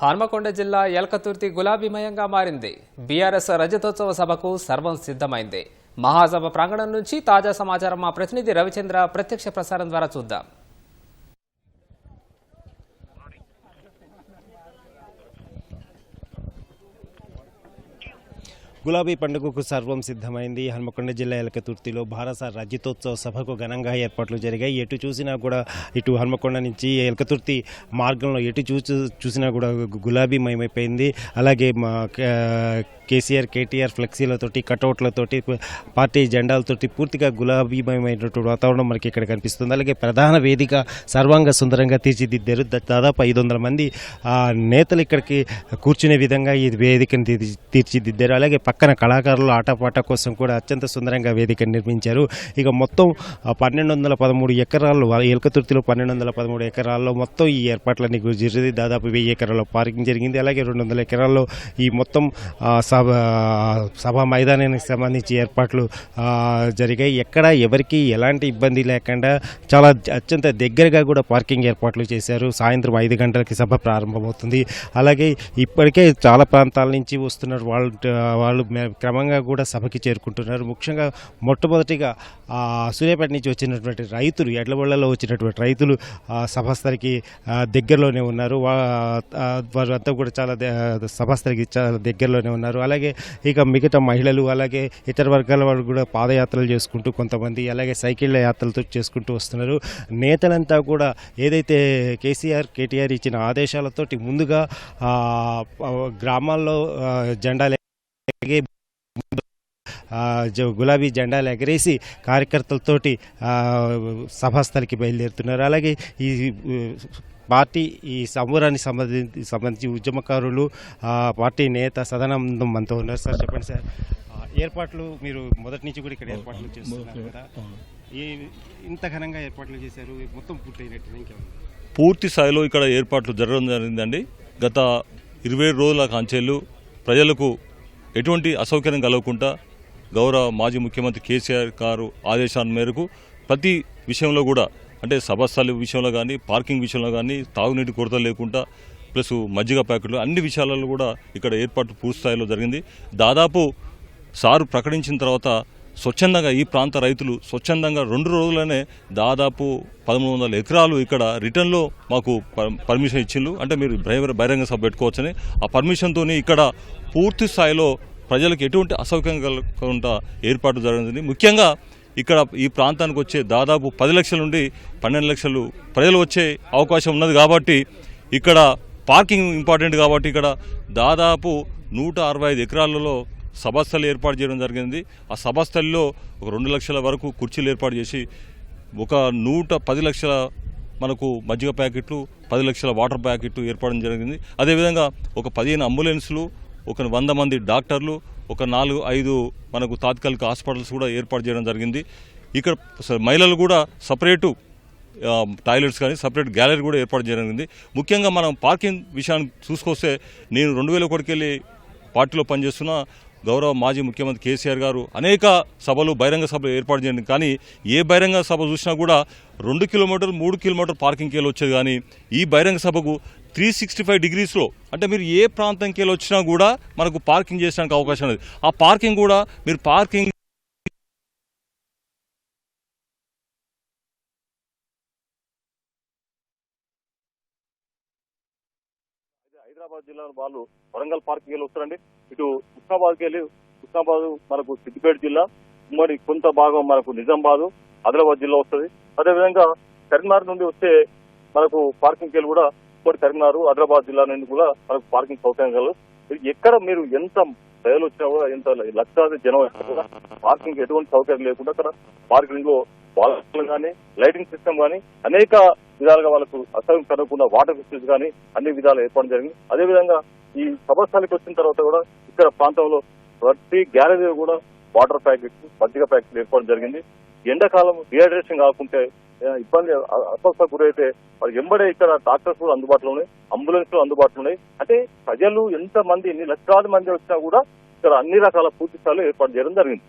హన్మకొండ జిల్లా ఎల్కతుర్తి గులాబీమయంగా మారింది. బీఆర్ఎస్ రజతోత్సవ సభకు సర్వం సిద్ధమైంది. మహాసభ ప్రాంగణం నుంచి తాజా సమాచారం మా ప్రతినిధి రవిచంద్ర ప్రత్యక్ష ప్రసారం ద్వారా చూద్దాం. గులాబీ పండుగకు సర్వం సిద్ధమైంది. హన్మకొండ జిల్లా ఎలకతుర్తిలో భారత రజతోత్సవ సభకు ఘనంగా ఏర్పాట్లు జరిగాయి. ఎటు చూసినా కూడా ఇటు హన్మకొండ నుంచి ఎలకతుర్తి మార్గంలో ఎటు చూసినా కూడా గులాబీమయమైపోయింది. అలాగే కేసీఆర్ కేటీఆర్ ఫ్లెక్సీలతోటి కటౌట్లతోటి పార్టీ జెండాలతోటి పూర్తిగా గులాబీమయమైనటువంటి వాతావరణం మనకి ఇక్కడ కనిపిస్తుంది. అలాగే ప్రధాన వేదిక సర్వాంగ సుందరంగా తీర్చిదిద్దారు. దాదాపు 500 మంది నేతలు ఇక్కడికి కూర్చునే విధంగా ఈ వేదికను తీర్చిదిద్దారు. అలాగే పక్కన కళాకారులు ఆటపాట కోసం కూడా అత్యంత సుందరంగా వేదికను నిర్మించారు. ఇక మొత్తం 1213 ఎకరాల్లో ఎలకతుర్తిలో 1213 ఎకరాల్లో మొత్తం ఈ ఏర్పాట్లన్నీ జరిగింది. దాదాపు 1000 ఎకరాల్లో పార్కింగ్ జరిగింది. అలాగే 200 ఎకరాల్లో ఈ మొత్తం సభా మైదానానికి సంబంధించి ఏర్పాట్లు జరిగాయి. ఎక్కడ ఎవరికి ఎలాంటి ఇబ్బంది లేకుండా చాలా అత్యంత దగ్గరగా కూడా పార్కింగ్ ఏర్పాట్లు చేశారు. సాయంత్రం 5 గంటలకి సభ ప్రారంభమవుతుంది. అలాగే ఇప్పటికే చాలా ప్రాంతాల నుంచి వస్తున్నారు వాళ్ళు క్రమంగా కూడా సభకి చేరుకుంటున్నారు. ముఖ్యంగా మొట్టమొదటిగా సూర్యాపేట నుంచి వచ్చినటువంటి రైతులు, ఎడ్లబళ్ళలో వచ్చినటువంటి రైతులు సభాస్థలికి దగ్గరలోనే ఉన్నారు. వారంతా కూడా చాలా సభాస్థలికి చాలా దగ్గరలోనే ఉన్నారు. అలాగే ఇక మిగతా మహిళలు అలాగే ఇతర వర్గాల వాళ్ళు కూడా పాదయాత్రలు చేసుకుంటూ కొంతమంది అలాగే సైకిళ్ళ యాత్రలతో చేసుకుంటూ వస్తున్నారు. నేతలంతా కూడా ఏదైతే కేటీఆర్ ఇచ్చిన ఆదేశాలతోటి ముందుగా గ్రామాల్లో జెండాలు గులాబీ జెండాలు ఎగరేసి కార్యకర్తలతోటి సభాస్థలికి బయలుదేరుతున్నారు. అలాగే ఈ పార్టీ ఈ సంబరానికి సంబంధించి ఉద్యమకారులు పార్టీ నేత సదానందం మనతో ఉన్నారు. సార్ చెప్పండి సార్, ఏర్పాట్లు మీరు మొదటి నుంచి కూడా ఇక్కడ ఏర్పాట్లు చేస్తున్నారు కదా, ఇంత ఘనంగా ఏర్పాట్లు చేశారు, మొత్తం పూర్తయినట్టు ఇంకేమన్నా? పూర్తి స్థాయిలో ఇక్కడ ఏర్పాట్లు జరగడం జరిగిందండి. గత 20 రోజుల కాంచెలు ప్రజలకు ఎటువంటి అసౌకర్యం కలగకుండా గౌరవ మాజీ ముఖ్యమంత్రి కేసీఆర్ గారు ఆదేశాల మేరకు ప్రతి విషయంలో కూడా అంటే సభాస్థలి విషయంలో కానీ పార్కింగ్ విషయంలో కానీ తాగునీటి కొరత లేకుండా ప్లస్ మజ్జిగ ప్యాకెట్లు అన్ని విషయాలలో కూడా ఇక్కడ ఏర్పాటు పూర్తి స్థాయిలో జరిగింది. దాదాపు సారు ప్రకటించిన తర్వాత స్వచ్ఛందంగా ఈ ప్రాంత రైతులు స్వచ్ఛందంగా 2 రోజులనే దాదాపు 1300 ఎకరాలు ఇక్కడ రిటర్న్లో మాకు పర్మిషన్ ఇచ్చిండ్రు. అంటే మీరు బహిరంగ సభ పెట్టుకోవచ్చని ఆ పర్మిషన్తో ఇక్కడ పూర్తి స్థాయిలో ప్రజలకు ఎటువంటి అసౌకర్యం కలగకుండా ఏర్పాటు జరిగింది. ముఖ్యంగా ఇక్కడ ఈ ప్రాంతానికి వచ్చే దాదాపు 10 లక్షల నుండి 12 లక్షలు ప్రజలు వచ్చే అవకాశం ఉన్నది కాబట్టి ఇక్కడ పార్కింగ్ ఇంపార్టెంట్ కాబట్టి ఇక్కడ దాదాపు 165 ఎకరాలలో సభాస్థలి ఏర్పాటు చేయడం జరిగింది. ఆ సభాస్థలిలో ఒక 2 లక్షల వరకు కుర్చీలు ఏర్పాటు చేసి ఒక 110 లక్షల మనకు మజ్జిగ ప్యాకెట్లు 10 లక్షల వాటర్ ప్యాకెట్లు ఏర్పడడం జరిగింది. అదేవిధంగా ఒక 15 అంబులెన్సులు, ఒక 100 మంది డాక్టర్లు, ఒక 4-5 మనకు తాత్కాలిక హాస్పిటల్స్ కూడా ఏర్పాటు చేయడం జరిగింది. ఇక్కడ మహిళలు కూడా సపరేటు టాయిలెట్స్ కానీ సపరేట్ గ్యాలరీ కూడా ఏర్పాటు జరిగింది. ముఖ్యంగా మనం పార్కింగ్ విషయాన్ని చూసుకొస్తే నేను 2001 పార్టీలో పనిచేస్తున్న గౌరవ మాజీ ముఖ్యమంత్రి కేసీఆర్ గారు అనేక సభలు బహిరంగ సభలు ఏర్పాటు చేయండి. కానీ ఏ బహిరంగ సభ చూసినా కూడా 2 కిలోమీటర్లు 3 కిలోమీటర్లు పార్కింగ్కి వెళ్ళి వచ్చేది. కానీ ఈ బహిరంగ సభకు 365 డిగ్రీస్లో అంటే మీరు ఏ ప్రాంతంకి వెళ్ళి వచ్చినా కూడా మనకు పార్కింగ్ చేయడానికి అవకాశం ఉంది. ఆ పార్కింగ్ కూడా మీరు పార్కింగ్ హైదరాబాద్ జిల్లా వాళ్ళు వరంగల్ పార్క్ వెళ్ళి వస్తారండి. ఇటు హుస్నాబాద్కి వెళ్ళి హుస్నాబాద్ మనకు సిద్దిపేట జిల్లా, మరి కొంత భాగం మనకు నిజామాబాద్ ఆదిలాబాద్ జిల్లా వస్తుంది. అదేవిధంగా కరీంనగర్ నుండి వస్తే మనకు పార్కింగ్కి వెళ్ళి కూడా మరి కరీంనగర్ ఆదిలాబాద్ జిల్లా నుండి కూడా మనకు పార్కింగ్ సౌకర్యం కలదు. ఎక్కడ మీరు ఎంత ప్రజలు వచ్చినా కూడా ఎంత లక్షలాది జనం వచ్చినా కూడా పార్కింగ్ ఎటువంటి సౌకర్యం లేకుండా అక్కడ పార్కింగ్ లో వాల్ కానీ లైటింగ్ సిస్టమ్ కానీ అనేక విధాలుగా వాళ్ళకు అసౌకర్యం కలగకుండా వాటర్ ఫెసిలిటీస్ కానీ అన్ని విధాలు ఏర్పాటు జరిగింది. అదేవిధంగా ఈ సభాస్థలికి వచ్చిన తర్వాత కూడా ఇక్కడ ప్రాంతంలో ప్రతి గ్యాలరీ కూడా వాటర్ ప్యాకెట్స్ మజ్జిగ ప్యాకెట్లు ఏర్పాటు జరిగింది. ఎండాకాలం డిహైడ్రేషన్ కాకుంటే ఇబ్బంది అస్వస్థకు గురైతే మరి ఎంబడే ఇక్కడ డాక్టర్స్ కూడా అందుబాటులో ఉన్నాయి, అంబులెన్స్లు అందుబాటులో ఉన్నాయి. అంటే ప్రజలు ఎంత మంది ఎన్ని లక్షలాది మంది వచ్చినా కూడా ఇక్కడ అన్ని రకాల పూర్తి స్థాయిలో ఏర్పాటు చేయడం జరిగింది.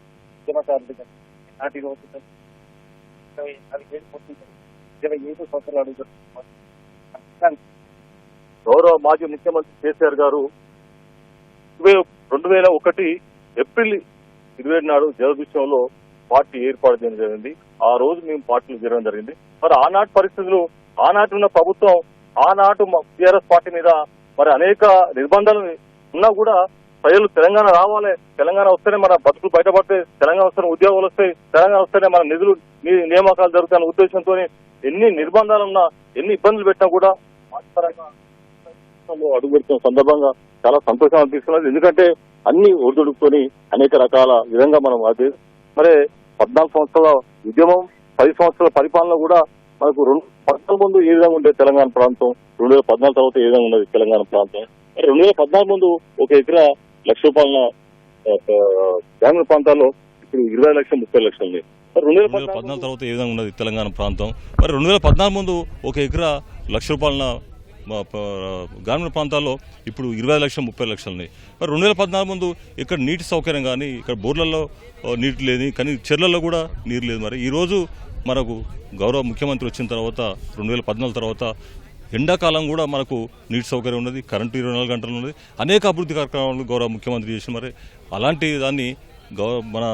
గౌరవ మాజీ ముఖ్యమంత్రి కేసీఆర్ గారు 2001 ఏప్రిల్ 27 నాడు జగదీశ్వరంలో పార్టీ ఏర్పాటు చేయడం జరిగింది. ఆ రోజు మేము పార్టీలు జరగడం జరిగింది. మరి ఆనాటి పరిస్థితులు, ఆనాటి ఉన్న ప్రభుత్వం, ఆనాటు టీఆర్ఎస్ పార్టీ మీద మరి అనేక నిర్బంధాలు ఉన్నా కూడా ప్రజలు తెలంగాణ రావాలి, తెలంగాణ వస్తేనే మన బతుకులు బయటపడితే, తెలంగాణ వస్తేనే ఉద్యోగాలు వస్తాయి, తెలంగాణ వస్తేనే మన నిధులు నియామకాలు జరుగుతాయన్న ఉద్దేశంతో ఎన్ని నిర్బంధాలున్నా, ఎన్ని ఇబ్బందులు పెట్టినా కూడా అడుగు పెడుతున్న సందర్భంగా చాలా సంతోషం అనిపిస్తున్నది. ఎందుకంటే అన్ని ఒడిదుడుకుని అనేక రకాల విధంగా మనం అది మరి 14 సంవత్సరాల ఉద్యమం, 10 సంవత్సరాల పరిపాలన కూడా మనకు 2014 ముందు ఏ విధంగా ఉండేది తెలంగాణ ప్రాంతం, 2014 తర్వాత ఏ విధంగా ఉన్నది తెలంగాణ ప్రాంతం. 2014 ముందు ఒక ఎకరా ₹1,00,000 గ్రామీణ ప్రాంతాల్లో ఇప్పుడు 20 లక్షలు 30 లక్షలు ఉన్నాయి. 2014 తర్వాత ఏ విధంగా ఉన్నది తెలంగాణ ప్రాంతం. మరి 2014 ముందు ఒక ఎకరా ₹1,00,000 గ్రామీణ ప్రాంతాల్లో ఇప్పుడు 20 లక్షలు 30 లక్షలు ఉన్నాయి. మరి 2014 ముందు ఇక్కడ నీటి సౌకర్యం కానీ, ఇక్కడ బోర్లలో నీటి లేదు, కానీ చెర్లలో కూడా నీరు లేదు. మరి ఈరోజు మనకు గౌరవ ముఖ్యమంత్రి వచ్చిన తర్వాత 2014 తర్వాత ఎండాకాలం కూడా మనకు నీటి సౌకర్యం ఉన్నది, కరెంటు 24 గంటలు ఉన్నది, అనేక అభివృద్ధి కార్యక్రమాలు గౌరవ ముఖ్యమంత్రి చేసి మరి అలాంటి దాన్ని మన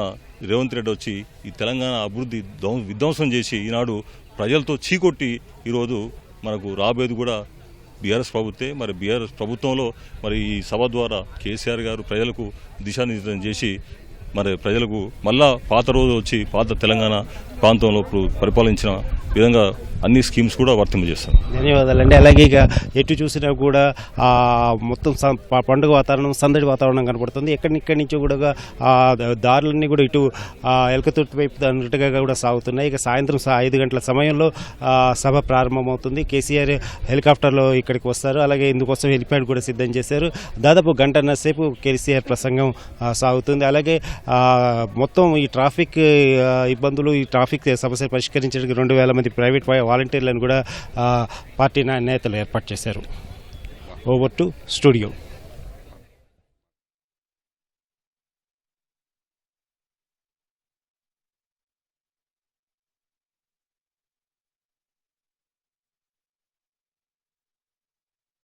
రేవంత్ రెడ్డి వచ్చి ఈ తెలంగాణ అభివృద్ధి విధ్వంసం చేసి ఈనాడు ప్రజలతో చీకొట్టి ఈరోజు మనకు రాబోయేది కూడా బీఆర్ఎస్ ప్రభుత్వే. మరి బీఆర్ఎస్ ప్రభుత్వంలో మరి ఈ సభ ద్వారా కేసీఆర్ గారు ప్రజలకు దిశానిర్దేశం చేసి మరి ప్రజలకు మళ్ళా పాత రోజు వచ్చి పాత తెలంగాణ ప్రాంతంలో పరిపాలించిన విధంగా అన్ని స్కీమ్స్ కూడా వర్తింపజేస్తారు. ధన్యవాదాలండి. అలాగే ఇక ఎటు చూసినా కూడా మొత్తం పండుగ వాతావరణం, సందడి వాతావరణం కనపడుతుంది. ఇక్కడి నుంచి కూడా దారులన్నీ కూడా ఇటు ఎలకతుర్తి వైపు అన్నట్టుగా కూడా సాగుతున్నాయి. ఇక సాయంత్రం 5 గంటల సమయంలో సభ ప్రారంభమవుతుంది. కేసీఆర్ హెలికాప్టర్లో ఇక్కడికి వస్తారు. అలాగే ఇందుకోసం హెలిప్యాడ్ కూడా సిద్ధం చేశారు. దాదాపు గంటన్నర సేపు కేసీఆర్ ప్రసంగం సాగుతుంది. అలాగే మొత్తం ఈ ట్రాఫిక్ ఇబ్బందులు, ఈ ట్రాఫిక్ సమస్యలు పరిష్కరించడానికి 2,000 మంది ప్రైవేట్ వాలంటీర్లను కూడా పార్టీ నేతలు ఏర్పాటు చేశారు. Over to studio.